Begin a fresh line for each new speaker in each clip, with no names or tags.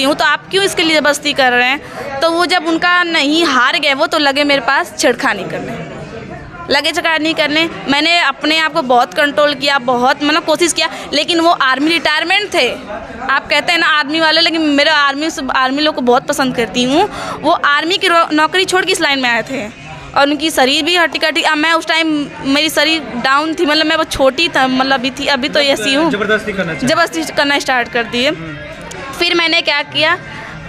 हूँ, तो आप क्यों इसके लिए ज़बरदस्ती कर रहे हैं। तो वो जब उनका नहीं हार गए वो, तो लगे मेरे पास छेड़खानी करने। मैंने अपने आप को बहुत कंट्रोल किया, बहुत मतलब कोशिश किया, लेकिन वो आर्मी रिटायरमेंट थे। आप कहते हैं ना आर्मी वाले, लेकिन मेरा आर्मी लोग को बहुत पसंद करती हूँ। वो आर्मी की नौकरी छोड़ के इस लाइन में आए थे और उनकी शरीर भी हट्टी-कट्टी। अब मैं उस टाइम मेरी शरीर डाउन थी, मतलब मैं बहुत छोटी था, मतलब अभी तो ऐसी हूँ। ज़बरदस्ती करना स्टार्ट कर दिए। फिर मैंने क्या किया,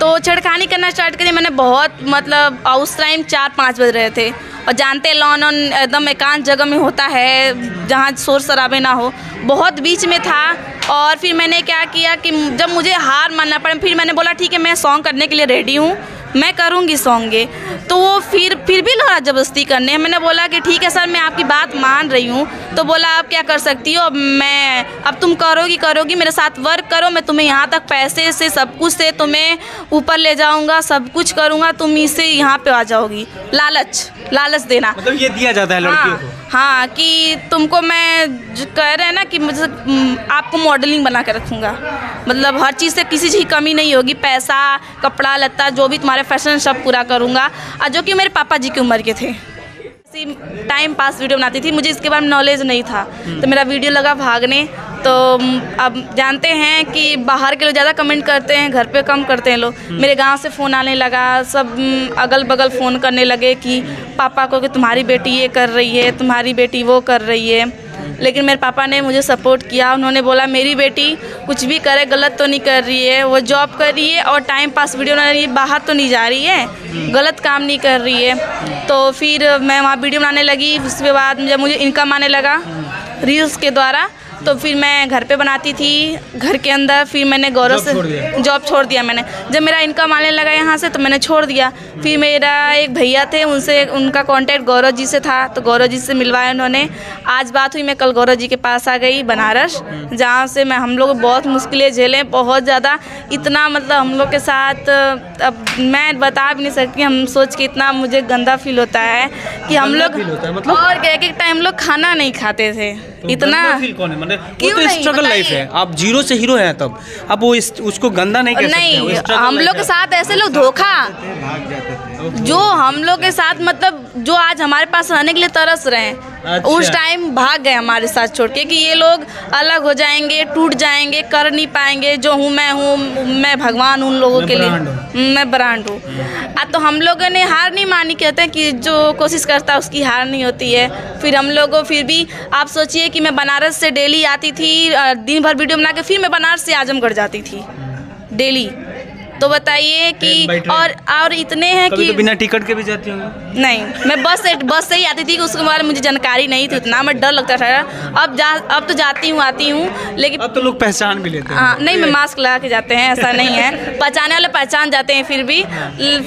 तो छेड़खानी करना स्टार्ट करी मैंने बहुत, मतलब उस टाइम 4-5 बज रहे थे और जानते लॉन एकदम एकांत जगह में होता है जहाँ शोर शराबे ना हो, बहुत बीच में था। और फिर मैंने क्या किया कि जब मुझे हार मानना पड़ा, फिर मैंने बोला ठीक है मैं सॉन्ग करने के लिए रेडी हूँ, मैं करूँगी सॉन्ग। तो वो फिर भी लगा ज़बरदस्ती करने। मैंने बोला कि ठीक है सर मैं आपकी बात मान रही हूँ। तो बोला आप क्या कर सकती हो, अब तुम करोगी मेरे साथ वर्क करो, मैं तुम्हें यहाँ तक पैसे से सब कुछ से तुम्हें ऊपर ले जाऊँगा, सब कुछ करूँगा, तुम इससे यहाँ पे आ जाओगी। लालच देना,
मतलब ये दिया जाता है लड़कियों को।
हाँ कि तुमको मैं जो कह रहे हैं ना कि मुझे आपको मॉडलिंग बना के रखूँगा, मतलब हर चीज़ से किसी चीज़ की कमी नहीं होगी, पैसा कपड़ा लत्ता जो भी तुम्हारे फैशन सब पूरा करूँगा। और जो कि मेरे पापा जी की उम्र के थे। टाइम पास वीडियो बनाती थी, मुझे इसके बारे में नॉलेज नहीं था, तो मेरा वीडियो लगा भागने। तो अब जानते हैं कि बाहर के लोग ज़्यादा कमेंट करते हैं, घर पे कम करते हैं लोग। मेरे गांव से फ़ोन आने लगा, सब अगल बगल फ़ोन करने लगे कि पापा को कि तुम्हारी बेटी ये कर रही है, तुम्हारी बेटी वो कर रही है। लेकिन मेरे पापा ने मुझे सपोर्ट किया, उन्होंने बोला मेरी बेटी कुछ भी करे गलत तो नहीं कर रही है, वो जॉब कर रही है और टाइम पास वीडियो बना रही है, बाहर तो नहीं जा रही है, गलत काम नहीं कर रही है। तो फिर मैं वहाँ वीडियो बनाने लगी। उसके बाद जब मुझे इनकम आने लगा रील्स के द्वारा, तो फिर मैं घर पे बनाती थी घर के अंदर। फिर मैंने गौरव से जॉब छोड़ दिया मैंने। जब मेरा इनकम आने लगा यहाँ से तो मैंने छोड़ दिया। फिर मेरा एक भैया थे, उनसे उनका कांटेक्ट गौरव जी से था, तो गौरव जी से मिलवाया उन्होंने। आज बात हुई, मैं कल गौरव जी के पास आ गई बनारस, जहाँ से हम लोग बहुत मुश्किलें झेलें, बहुत ज़्यादा। इतना मतलब हम लोग के साथ अब मैं बता भी नहीं सकती, हम सोच के इतना मुझे गंदा फील होता है कि हम लोग मतलब और एक टाइम लोग खाना नहीं खाते थे।
तो
इतना
कौन है, मतलब वो तो स्ट्रगल लाइफ है, आप जीरो से हीरो हैं तब, अब वो उसको गंदा नहीं कह सकते।
नहीं, हम लोग के साथ ऐसे लोग धोखा, जो हम लोग के साथ मतलब जो आज हमारे पास रहने के लिए तरस रहे हैं, अच्छा। उस टाइम भाग गए हमारे साथ छोड़ के कि ये लोग अलग हो जाएंगे, टूट जाएंगे, कर नहीं पाएंगे। जो हूँ मैं भगवान उन लोगों के लिए, मैं ब्रांड हूँ। तो हम लोगों ने हार नहीं मानी, कहते हैं कि जो कोशिश करता है उसकी हार नहीं होती है। फिर हम लोगों फिर भी आप सोचिए कि मैं बनारस से डेली आती थी, दिन भर वीडियो बना के फिर मैं बनारस से आजमगढ़ जाती थी डेली। तो बताइए कि और इतने हैं कि
तो बिना टिकट के भी जाती होंगी?
नहीं, मैं बस से ही आती थी, कि उसके बारे में मुझे जानकारी नहीं थी उतना, मैं डर लगता था। अब तो जाती हूँ आती हूँ, लेकिन
अब तो लोग पहचान भी लेते हैं।
हाँ, नहीं मैं मास्क लगा के जाते हैं, ऐसा नहीं है, पहचाने वाले पहचान जाते हैं फिर भी।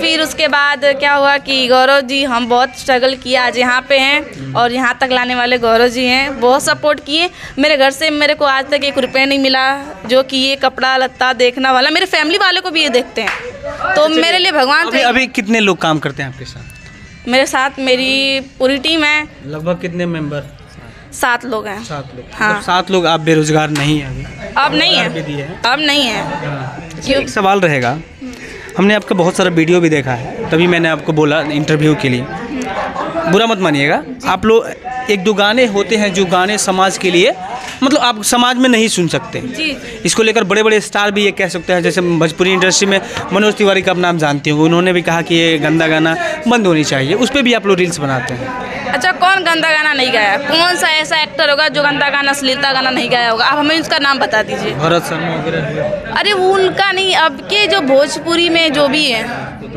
फिर उसके बाद क्या हुआ कि गौरव जी, हम बहुत स्ट्रगल किया, आज यहाँ पे हैं और यहाँ तक लाने वाले गौरव जी हैं, बहुत सपोर्ट किए। मेरे घर से मेरे को आज तक 1 रुपये नहीं मिला, जो कि ये कपड़ा लत्ता देखना वाला मेरे फैमिली वाले को भी ये देखते हैं, तो मेरे लिए भगवान थे।
अभी कितने लोग काम करते हैं आपके साथ?
मेरे साथ मेरी पूरी टीम है।
लगभग कितने मेंबर?
7 लोग हैं।
7 लोग।
हाँ।
7 लोग। आप बेरोजगार नहीं हैं अभी?
अब नहीं है, अब नहीं है।
क्यों? एक सवाल रहेगा, हमने आपका बहुत सारा वीडियो भी देखा है, तभी मैंने आपको बोला इंटरव्यू के लिए, बुरा मत मानिएगा। आप लोग 1-2 गाने होते हैं जो गाने समाज के लिए, मतलब आप समाज में नहीं सुन सकते
जी।
इसको लेकर बड़े बड़े स्टार भी ये कह सकते हैं, जैसे भोजपुरी इंडस्ट्री में मनोज तिवारी का आप नाम जानते हो, उन्होंने भी कहा कि ये गंदा गाना बंद होनी चाहिए, उस पर भी आप लोग रील्स बनाते हैं।
अच्छा, कौन गंदा गाना नहीं गाया? कौन सा ऐसा एक्टर होगा जो गंदा गाना, अश्लीलता गाना नहीं गाया होगा? आप हमें उसका नाम बता दीजिए।
भरत शर्मा वगैरह।
अरे उनका नहीं, अब के जो भोजपुरी में जो भी है,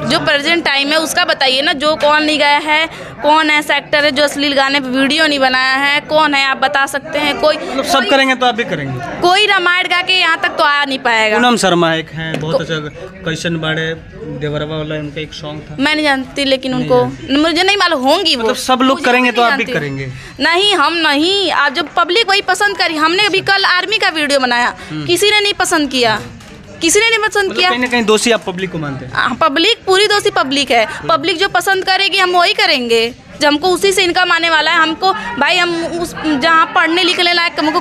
जो प्रेजेंट टाइम है उसका बताइए ना, जो कौन नहीं गाया है, कौन ऐसा एक्टर है जो अश्लील गाने पे वीडियो नहीं बनाया है, कौन है आप बता सकते हैं? कोई
सब करेंगे तो आप भी करेंगे।
कोई रामायण गा के यहाँ तक तो आ नहीं पाएगा।
पूनम शर्मा एक है, बहुत अच्छा, कैसन बाड़े देवरवा वाला उनका एक सॉन्ग था,
मैं नहीं जानती, लेकिन उनको मुझे नहीं मालूम होंगी। वो
सब लोग करेंगे तो आप भी करेंगे?
नहीं, हम नहीं। आप जब पब्लिक वही पसंद करी, हमने अभी कल आर्मी का वीडियो बनाया, किसी ने नहीं पसंद किया, किसी ने नहीं पसंद किया।
कहीं ना कहीं दोषी आप पब्लिक को मानते हैं?
पब्लिक पूरी दोषी पब्लिक है। पब्लिक जो पसंद करेगी हम वही करेंगे। जब हमको उसी से इनकम आने वाला है। हमको भाई हम उस जहाँ पढ़ने लिखने लायक हमको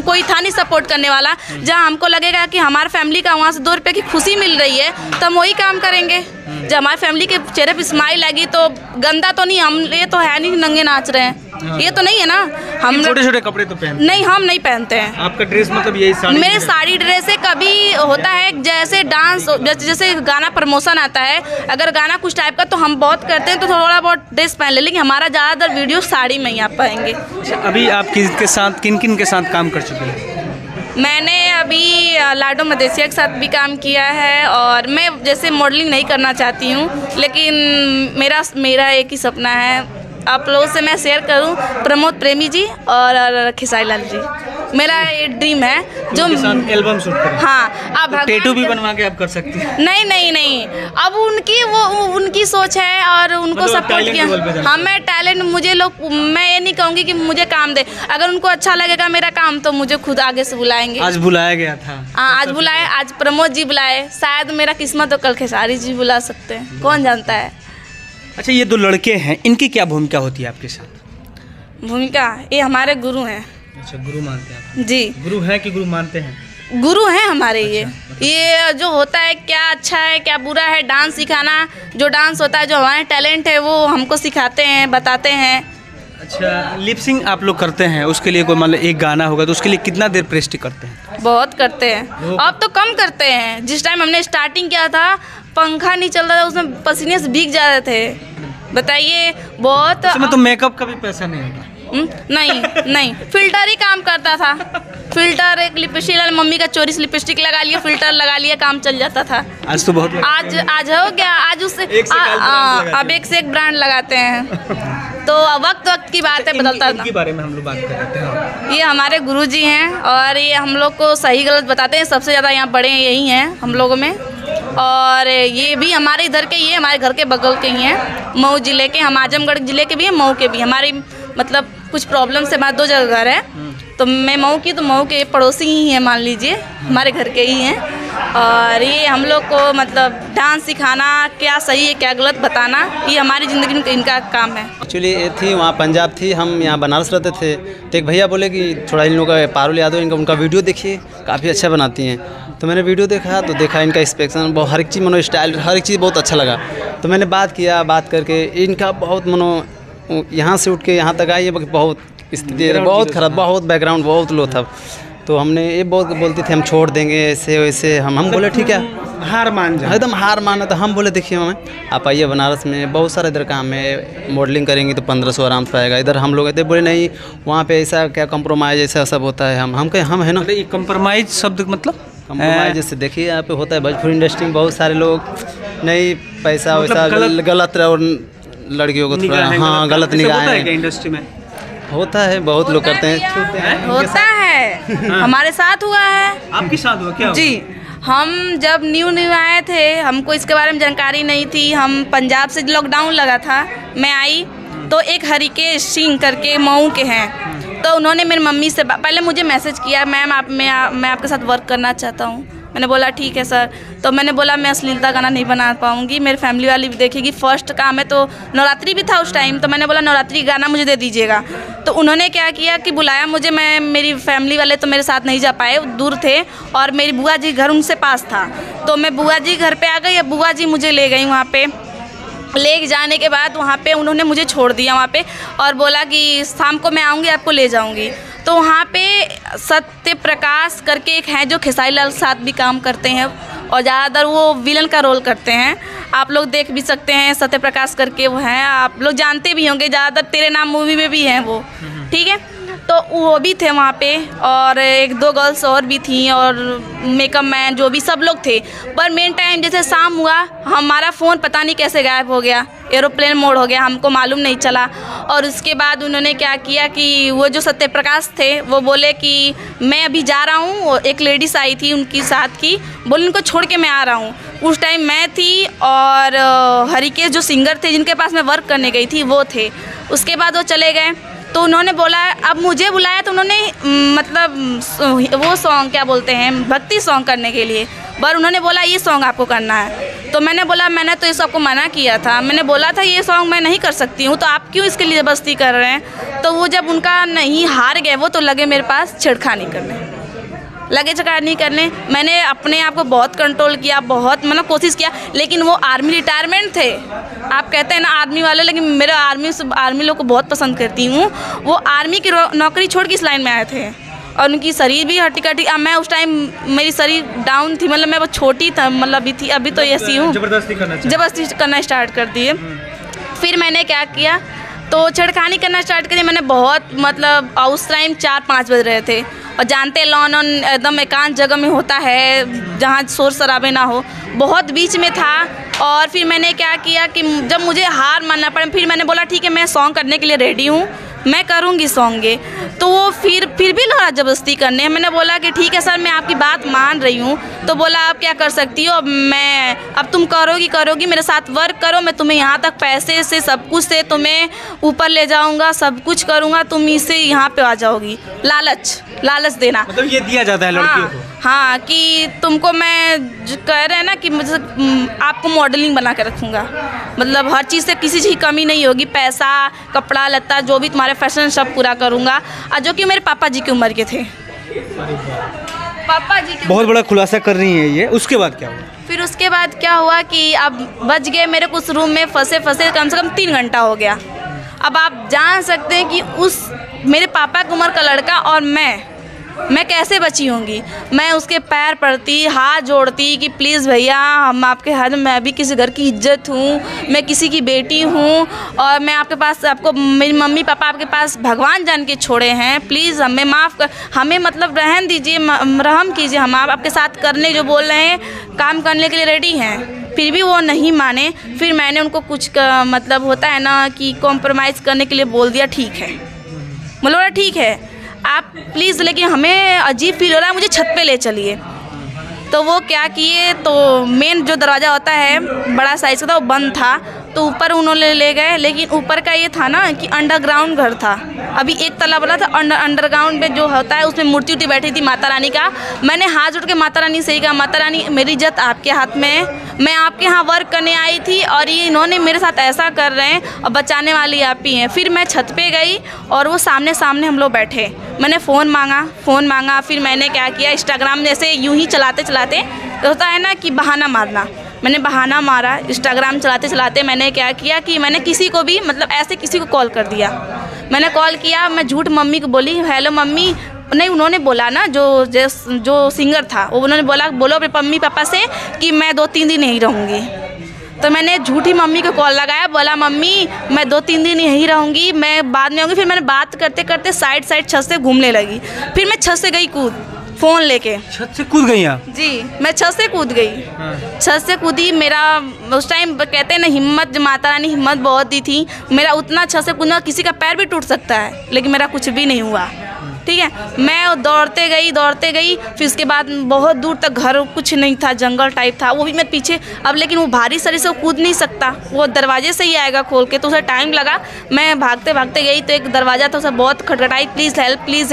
कोई था नहीं सपोर्ट करने वाला। जहाँ हमको लगेगा कि हमारे फैमिली का वहाँ से 2 रुपये की खुशी मिल रही है तो हम वही काम करेंगे। जब हमारी फैमिली के चेहरे पर स्माइल आएगी तो गंदा तो नहीं, हम ये तो है नहीं नंगे नाच रहे हैं, ये तो नहीं है ना। हम
छोटे छोटे कपड़े तो पहनते
नहीं, हम नहीं पहनते हैं।
आपका ड्रेस मतलब यही साड़ी?
मेरे साड़ी ड्रेस है। कभी होता है जैसे डांस, जैसे गाना प्रमोशन आता है, अगर गाना कुछ टाइप का तो हम बहुत करते हैं तो थोड़ा बहुत ड्रेस पहन ले, लेकिन हमारा ज़्यादातर वीडियो साड़ी में ही आप पाएंगे।
अभी आप किसके साथ, किन किन के साथ काम कर चुके हैं?
मैंने अभी लाडो मदेसिया के साथ भी काम किया है, और मैं जैसे मॉडलिंग नहीं करना चाहती हूँ, लेकिन मेरा एक ही सपना है आप लोगों से मैं शेयर करूं, प्रमोद प्रेमी जी और खेसारी लाल जी, मेरा ये ड्रीम है जो
एल्बम शूट करें।
हाँ, अब
टैटू भी बनवा के आप कर सकती हैं।
नहीं, अब उनकी सोच है और उनको सपोर्ट किया। हाँ, मैं टैलेंट, मैं ये नहीं कहूँगी कि मुझे काम दे, अगर उनको अच्छा लगेगा मेरा काम तो मुझे खुद आगे से बुलाएंगे।
आज बुलाया गया था?
हाँ, आज बुलाए, आज प्रमोद जी बुलाए, शायद मेरा किस्मत हो कल खेसारी जी बुला सकते हैं, कौन जानता है।
अच्छा, ये 2 लड़के हैं, इनकी क्या भूमिका होती है आपके साथ?
भूमिका, ये हमारे गुरु हैं।
अच्छा, गुरु मानते हैं आप?
जी,
गुरु है कि गुरु मानते हैं?
गुरु हैं हमारे।
अच्छा,
ये जो होता है क्या अच्छा है क्या बुरा है, डांस सिखाना, जो डांस होता है, जो हमारे टैलेंट है वो हमको सिखाते हैं, बताते हैं।
अच्छा, लिपसिंग आप लोग करते हैं, उसके लिए कोई मतलब एक गाना होगा तो उसके लिए कितना देर प्रैक्टिस करते हैं?
बहुत करते हैं, अब तो कम करते हैं। जिस टाइम हमने स्टार्टिंग किया था पंखा नहीं चल रहा था, उसमें पसीने से भीग जा रहे थे, बताइए। बहुत
तो मेकअप का भी पैसा नहीं होगा?
नहीं, फिल्टर ही काम करता था। फिल्टर, एक लिपस्टिक, मम्मी का चोरी से लिपस्टिक लगा लिया, फिल्टर लगा लिया, काम चल जाता था।
आज तो बहुत
आज हो गया, आज उससे अब एक से एक ब्रांड लगाते हैं। तो वक्त की बात है, बदलता है।
इनके बारे में हम लोग बात कर रहे थे।
ये हमारे गुरुजी हैं और ये हम लोग को सही गलत बताते हैं। सबसे ज़्यादा यहाँ बड़े यही हैं हम लोगों में, और ये भी हमारे इधर के ही है, हमारे घर के बगल के ही हैं। मऊ ज़िले के, हम आजमगढ़ ज़िले के भी हैं, मऊ के भी। हमारी मतलब कुछ प्रॉब्लम से हमारे 2 जगह घर है, तो मैं मऊ की, तो मऊ के पड़ोसी ही हैं, मान लीजिए हमारे घर के ही हैं। और ये हम लोग को मतलब डांस सिखाना, क्या सही है क्या गलत बताना, ये हमारी ज़िंदगी में इनका काम है।
एक्चुअली ये थी वहाँ पंजाब थी, हम यहाँ बनारस रहते थे, तो एक भैया बोले कि थोड़ा इन लोगों का पारुल यादव, उनका वीडियो देखिए, काफ़ी अच्छा बनाती हैं। तो मैंने वीडियो देखा तो देखा इनका एक्सप्रेशन, बहुत हर एक चीज़ मनो स्टाइल, हर एक चीज़ बहुत अच्छा लगा। तो मैंने बात किया, बात करके इनका बहुत मनो यहाँ से उठ के यहाँ तक आई, बहुत स्थिति बहुत ख़राब, बहुत बैकग्राउंड बहुत लो था। तो हमने ये बहुत बोलती थी हम छोड़ देंगे ऐसे वैसे, हम बोले ठीक है,
हार मान जाए,
एकदम हार माना। तो हम बोले देखिए हमें आप आइए बनारस में, बहुत सारे इधर काम है, मॉडलिंग करेंगी तो 1500 आराम से आएगा। इधर हम लोग कहते बोले नहीं, वहाँ पे ऐसा क्या कंप्रोमाइज़ ऐसा सब होता है। हम कहें हम है ना,
ये कंप्रोमाइज़ शब्द मतलब
कंप्रोमाइज़ जैसे देखिए यहाँ पे होता है भोजपुरी इंडस्ट्री में, बहुत सारे लोग नहीं पैसा वैसा गलत और लड़कियों को थोड़ा हाँ गलत निगाहें
इंडस्ट्री में
होता है, बहुत लोग करते हैं,
होता है। हमारे साथ हुआ है।
आपके साथ हुआ क्या?
जी, हम जब न्यू आए थे, हमको इसके बारे में जानकारी नहीं थी। हम पंजाब से लॉकडाउन लगा था, मैं आई तो एक हरिकेश सिंह करके मऊ के हैं, तो उन्होंने मेरी मम्मी से पहले मुझे मैसेज किया, मैम मैं आपके साथ वर्क करना चाहता हूँ। मैंने बोला ठीक है सर। तो मैंने बोला मैं अश्लीलता गाना नहीं बना पाऊँगी, मेरी फैमिली वाली भी देखेगी, फर्स्ट काम है। तो नवरात्रि भी था उस टाइम, तो मैंने बोला नवरात्रि गाना मुझे दे दीजिएगा। तो उन्होंने क्या किया कि बुलाया मुझे, मेरी फैमिली वाले तो मेरे साथ नहीं जा पाए, दूर थे, और मेरी बुआ जी घर उनसे पास था। तो मैं बुआ जी घर पे आ गई, अब बुआ जी मुझे ले गई वहाँ पे। ले जाने के बाद वहाँ पे उन्होंने मुझे छोड़ दिया वहाँ पे, और बोला कि शाम को मैं आऊँगी आपको ले जाऊँगी। तो वहाँ पे सत्य प्रकाश करके एक हैं जो खेसारी लाल के साथ भी काम करते हैं, और ज़्यादातर वो विलन का रोल करते हैं। आप लोग देख भी सकते हैं, सत्य प्रकाश करके वो हैं, आप लोग जानते भी होंगे, ज़्यादातर तेरे नाम मूवी में भी हैं वो, ठीक है। तो वो भी थे वहाँ पे, और 1-2 गर्ल्स और भी थी, और मेकअप मैन जो भी सब लोग थे। पर मेन टाइम जैसे शाम हुआ, हमारा फ़ोन पता नहीं कैसे गायब हो गया, एरोप्लेन मोड हो गया, हमको मालूम नहीं चला। और उसके बाद उन्होंने क्या किया कि वो जो सत्य प्रकाश थे वो बोले कि मैं अभी जा रहा हूँ, एक लेडीज़ आई थी उनकी साथ की, बोले उनको छोड़ के मैं आ रहा हूँ। उस टाइम मैं थी और हरिकेश जो सिंगर थे जिनके पास मैं वर्क करने गई थी वो थे। उसके बाद वो चले गए, तो उन्होंने बोला, अब मुझे बुलाया तो उन्होंने मतलब वो सॉन्ग क्या बोलते हैं, भक्ति सॉन्ग करने के लिए, पर उन्होंने बोला ये सॉन्ग आपको करना है। तो मैंने बोला मैंने तो इस सबको मना किया था, मैंने बोला था ये सॉन्ग मैं नहीं कर सकती हूँ, तो आप क्यों इसके लिए ज़बरदस्ती कर रहे हैं। तो वो जब उनका नहीं हार गए वो, तो लगे मेरे पास छेड़खानी करने। मैंने अपने आप को बहुत कंट्रोल किया, बहुत मतलब कोशिश किया, लेकिन वो आर्मी रिटायरमेंट थे। आप कहते हैं ना आर्मी वाले, लेकिन मेरा आर्मी लोग को बहुत पसंद करती हूँ। वो आर्मी की नौकरी छोड़ के इस लाइन में आए थे और उनकी शरीर भी हट्टी कट्टी। अब मैं उस टाइम मेरी शरीर डाउन थी, मतलब मैं बहुत छोटी था, मतलब अभी थी, अभी तो ऐसी हूँ। जबरदस्ती करना स्टार्ट कर दिए। फिर मैंने क्या किया, तो छेड़खानी करना स्टार्ट करी मैंने बहुत, मतलब उस टाइम 4-5 बज रहे थे, और जानते लॉन एकदम एकांत जगह में होता है जहाँ शोर शराबे ना हो, बहुत बीच में था। और फिर मैंने क्या किया कि जब मुझे हार मानना पड़ा, फिर मैंने बोला ठीक है मैं सॉन्ग करने के लिए रेडी हूँ, मैं करूँगी सॉन्ग ये। तो वो फिर भी लगा ज़बरदस्ती करने। मैंने बोला कि ठीक है सर मैं आपकी बात मान रही हूँ। तो बोला आप क्या कर सकती हो, अब तुम करोगी मेरे साथ वर्क करो, मैं तुम्हें यहाँ तक पैसे से सब कुछ से तुम्हें ऊपर ले जाऊँगा, सब कुछ करूँगा, तुम इससे यहाँ पे आ जाओगी। लालच देना,
मतलब ये दिया जाता है लड़कियों को।
हाँ कि तुमको मैं कह रहे हैं ना कि मुझे आपको मॉडलिंग बना के रखूँगा, मतलब हर चीज़ से किसी चीज़ की कमी नहीं होगी, पैसा कपड़ा लत्ता जो भी तुम्हारे फैशन सब पूरा करूँगा। और जो कि मेरे पापा जी की उम्र के थे। पापा जी
बहुत बड़ा खुलासा कर रही हैं ये। उसके बाद क्या हुआ?
फिर उसके बाद क्या हुआ कि अब बच गए मेरे कुछ रूम में फंसे कम से कम 3 घंटा हो गया। अब आप जान सकते हैं कि उस मेरे पापा की उम्र का लड़का और मैं कैसे बची होंगी। मैं उसके पैर पड़ती, हाथ जोड़ती कि प्लीज़ भैया हम आपके हाथ में, मैं भी किसी घर की इज्जत हूँ, मैं किसी की बेटी हूँ, और मैं आपके पास, आपको मेरी मम्मी पापा आपके पास भगवान जान के छोड़े हैं, प्लीज़ हमें माफ़ कर, हमें मतलब रहम दीजिए, रहम कीजिए, हम आपके साथ करने जो बोल रहे हैं काम करने के लिए रेडी हैं। फिर भी वो नहीं माने। फिर मैंने उनको कुछ मतलब होता है ना कि कॉम्प्रोमाइज़ करने के लिए बोल दिया, ठीक है बोला ठीक है आप प्लीज़, लेकिन हमें अजीब फील हो रहा है, मुझे छत पे ले चलिए। तो वो क्या किए, तो मेन जो दरवाज़ा होता है बड़ा साइज़ का था वो बंद था, तो ऊपर उन्होंने ले गए। लेकिन ऊपर का ये था ना कि अंडरग्राउंड घर था, अभी एक तला बना था, अंडरग्राउंड में जो होता है उसमें मूर्ति उर्ति बैठी थी माता रानी का। मैंने हाथ जोड़ के माता रानी से ही कहा, माता रानी मेरी इज्जत आपके हाथ में है, मैं आपके यहाँ वर्क करने आई थी और ये इन्होंने मेरे साथ ऐसा कर रहे हैं, और बचाने वाली आप ही हैं। फिर मैं छत पे गई और वो सामने हम लोग बैठे। मैंने फ़ोन मांगा। फिर मैंने क्या किया, इंस्टाग्राम जैसे यूं ही चलाते तो होता है ना कि बहाना मारना, मैंने बहाना मारा। इंस्टाग्राम चलाते मैंने क्या किया कि मैंने किसी को भी, मतलब ऐसे किसी को कॉल कर दिया। मैंने कॉल किया, मैं झूठ मम्मी को बोली, हेलो मम्मी, नहीं उन्होंने बोला ना जो सिंगर था वो, उन्होंने बोलो अपने मम्मी पापा से कि मैं 2-3 दिन यहीं रहूँगी। तो मैंने झूठी मम्मी को कॉल लगाया, बोला मम्मी मैं 2-3 दिन यहीं रहूँगी, मैं बाद में आऊँगी। फिर मैंने बात करते करते साइड छत से घूमने लगी। फिर मैं छत से गई कूद, फ़ोन लेके।
छत से कूद गई आप? जी,
मैं छत से कूद गई। छत से कूदी। मेरा उस टाइम कहते हैं ना हिम्मत, माता रानी हिम्मत बहुत दी थी। मेरा उतना छत से कूदना, किसी का पैर भी टूट सकता है, लेकिन मेरा कुछ भी नहीं हुआ। ठीक है, मैं दौड़ते गई। फिर उसके बाद बहुत दूर तक, घर कुछ नहीं था, जंगल टाइप था, वो भी मैं पीछे। अब लेकिन वो भारी शरीर से कूद नहीं सकता, वो दरवाजे से ही आएगा खोल के, तो उसे टाइम लगा। मैं भागते गई तो एक दरवाज़ा था, उसे बहुत खटखटाई, प्लीज़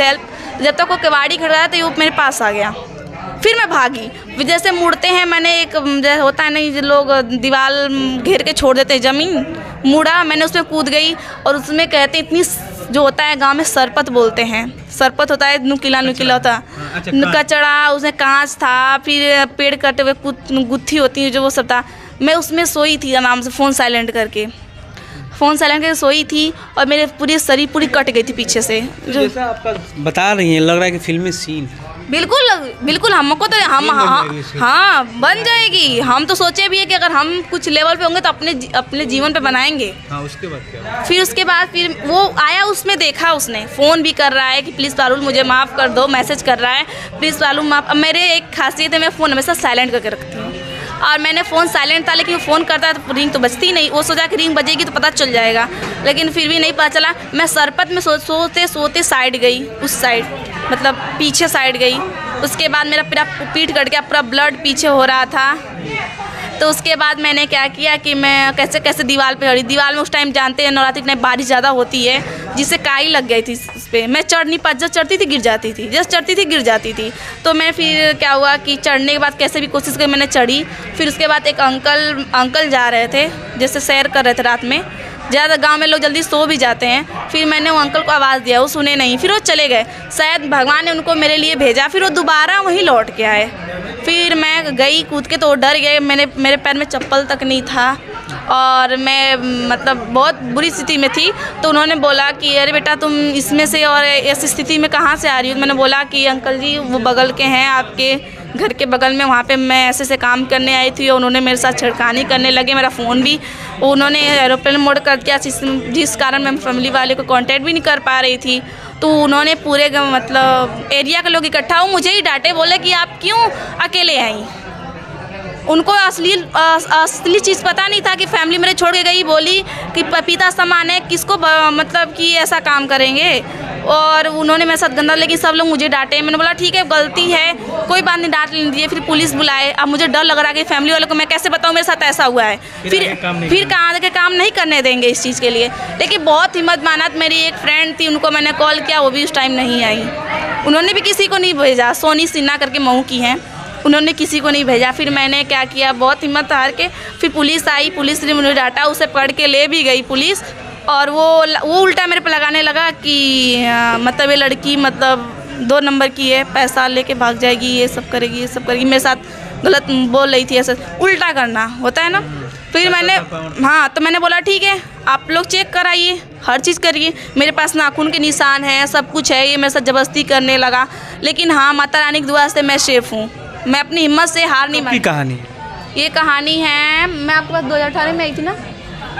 हेल्प। जब तक वो केवाड़ी खटखटाया तो वो मेरे पास आ गया। फिर मैं भागी। जैसे मुड़ते हैं, मैंने एक जैसे होता है नहीं, लोग दीवार घेर के छोड़ देते हैं ज़मीन, मुड़ा, मैंने उसमें कूद गई। और उसमें कहते हैं इतनी, जो होता है गांव में सरपत बोलते हैं, सरपत होता है नुकीला होता, कचड़ा, उसमें कांच था, फिर पेड़ कटे हुए गुत्थी होती है जो, वो सब था। मैं उसमें सोई थी आराम से, फ़ोन साइलेंट करके सोई थी, और मेरे पूरी शरीर पूरी कट गई थी पीछे से। जो
जैसा आपका बता रही हैं, लग रहा है कि फिल्मी सीन।
बिल्कुल हमको तो हाँ बन जाएगी। हम तो सोचे भी है कि अगर हम कुछ लेवल पे होंगे तो अपने जीवन पे बनाएंगे।
हाँ, उसके बाद क्या?
फिर वो आया, उसमें देखा, उसने फ़ोन भी कर रहा है कि प्लीज़ पारुल मुझे माफ़ कर दो, मैसेज कर रहा है प्लीज़ पारुल माफ़। अब मेरे एक खासियत है, मैं फ़ोन हमेशा साइलेंट करके रखती हूँ, और मैंने फ़ोन साइलेंट था, लेकिन फ़ोन करता है तो रिंग तो बजती नहीं। वो सोचा कि रिंग बजेगी तो पता चल जाएगा, लेकिन फिर भी नहीं पता चला। मैं सरपत में सोते साइड गई, उस साइड मतलब पीछे साइड गई। उसके बाद मेरा पूरा पीठ कट गया, पूरा ब्लड पीछे हो रहा था। तो उसके बाद मैंने क्या किया कि मैं कैसे कैसे दीवार पे चढ़ी। दीवार में उस टाइम जानते हैं नवरात्रि में बारिश ज़्यादा होती है, जिससे काई लग गई थी उस पर। मैं चढ़ नहीं पा, जब चढ़ती थी गिर जाती थी, जब चढ़ती थी गिर जाती थी। तो मैं फिर क्या हुआ कि चढ़ने के बाद कैसे भी कोशिश कर मैंने चढ़ी। फिर उसके बाद एक अंकल जा रहे थे, जैसे सैर कर रहे थे रात में। ज़्यादा गांव में लोग जल्दी सो भी जाते हैं। फिर मैंने वो अंकल को आवाज़ दिया, वो सुने नहीं, फिर वो चले गए। शायद भगवान ने उनको मेरे लिए भेजा। फिर वो दोबारा वहीं लौट के आए। फिर मैं गई कूद के, तो वो डर गए। मेरे पैर में चप्पल तक नहीं था और मैं मतलब बहुत बुरी स्थिति में थी। तो उन्होंने बोला कि अरे बेटा तुम इसमें से और ऐसी स्थिति में कहाँ से आ रही हो। मैंने बोला कि अंकल जी वो बगल के हैं, आपके घर के बगल में, वहाँ पे मैं ऐसे काम करने आई थी और उन्होंने मेरे साथ छेड़खानी करने लगे। मेरा फ़ोन भी उन्होंने एरोप्लेन मोड कर दिया, जिस कारण मैं फैमिली वाले को कांटेक्ट भी नहीं कर पा रही थी। तो उन्होंने पूरे मतलब एरिया के लोग इकट्ठा हो मुझे ही डांटे, बोले कि आप क्यों अकेले आई। उनको असली चीज़ पता नहीं था कि फैमिली मेरे छोड़ के गई। बोली कि पपीता समान है, किसको मतलब कि ऐसा काम करेंगे। और उन्होंने मेरे साथ गंदा, लेकिन सब लोग मुझे डांटे। मैंने बोला ठीक है गलती है, कोई बात नहीं, डांट लेने दीजिए। फिर पुलिस बुलाए। अब मुझे डर लग रहा है कि फैमिली वालों को मैं कैसे बताऊँ मेरे साथ ऐसा हुआ है। फिर कहाँ के काम नहीं करने देंगे इस चीज़ के लिए। लेकिन बहुत हिम्मत माना। मेरी एक फ्रेंड थी, उनको मैंने कॉल किया, वो भी उस टाइम नहीं आई। उन्होंने भी किसी को नहीं भेजा। सोनी सिन्हा करके मऊ की हैं, उन्होंने किसी को नहीं भेजा। फिर मैंने क्या किया, बहुत हिम्मत हार के फिर पुलिस आई। पुलिस ने मुझे डांटा, उसे पकड़ के ले भी गई पुलिस। और वो उल्टा मेरे पे लगाने लगा कि मतलब ये लड़की मतलब 2 नंबर की है, पैसा लेके भाग जाएगी, ये सब करेगी, ये सब करेगी। मेरे साथ गलत बोल रही थी, ऐसा उल्टा करना होता है ना। फिर मैंने हाँ, तो मैंने बोला ठीक है आप लोग चेक कराइए, हर चीज़ करिए। मेरे पास नाखून के निशान हैं, सब कुछ है। ये मेरे साथ ज़बरदस्ती करने लगा। लेकिन हाँ, माता रानी की दुआ से मैं सेफ हूँ। मैं अपनी हिम्मत से हार नहीं मानी।
कहानी
ये कहानी है, मैं आपके पास 2018 में आई थी ना,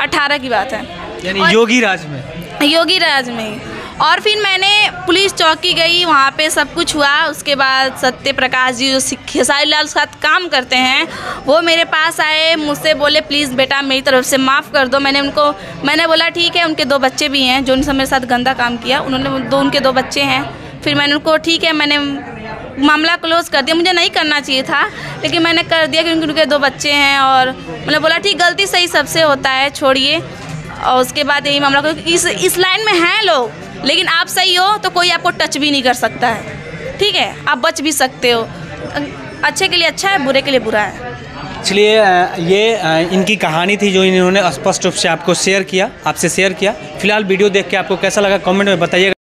18 की बात है,
यानी योगी राज में। और फिर मैंने पुलिस चौकी गई, वहाँ पे सब कुछ हुआ। उसके बाद सत्य प्रकाश जी जो खेसारी लाल के साथ काम करते हैं, वो मेरे पास आए, मुझसे बोले प्लीज़ बेटा मेरी तरफ से माफ़ कर दो। मैंने बोला ठीक है। उनके 2 बच्चे भी हैं जो उनसे मेरे साथ गंदा काम किया। उनके 2 बच्चे हैं। फिर मैंने उनको ठीक है, मैंने मामला क्लोज कर दिया। मुझे नहीं करना चाहिए था, लेकिन मैंने कर दिया क्योंकि उनके 2 बच्चे हैं। और मैंने बोला ठीक, गलती सही सबसे होता है, छोड़िए। और उसके बाद यही मामला, इस लाइन में हैं लोग, लेकिन आप सही हो तो कोई आपको टच भी नहीं कर सकता है। ठीक है, आप बच भी सकते हो। अच्छे के लिए अच्छा है, बुरे के लिए बुरा है। चलिए, ये इनकी कहानी थी जो इन्होंने स्पष्ट रूप से आपको शेयर किया, आपसे शेयर किया। फिलहाल वीडियो देख के आपको कैसा लगा कमेंट में बताइएगा।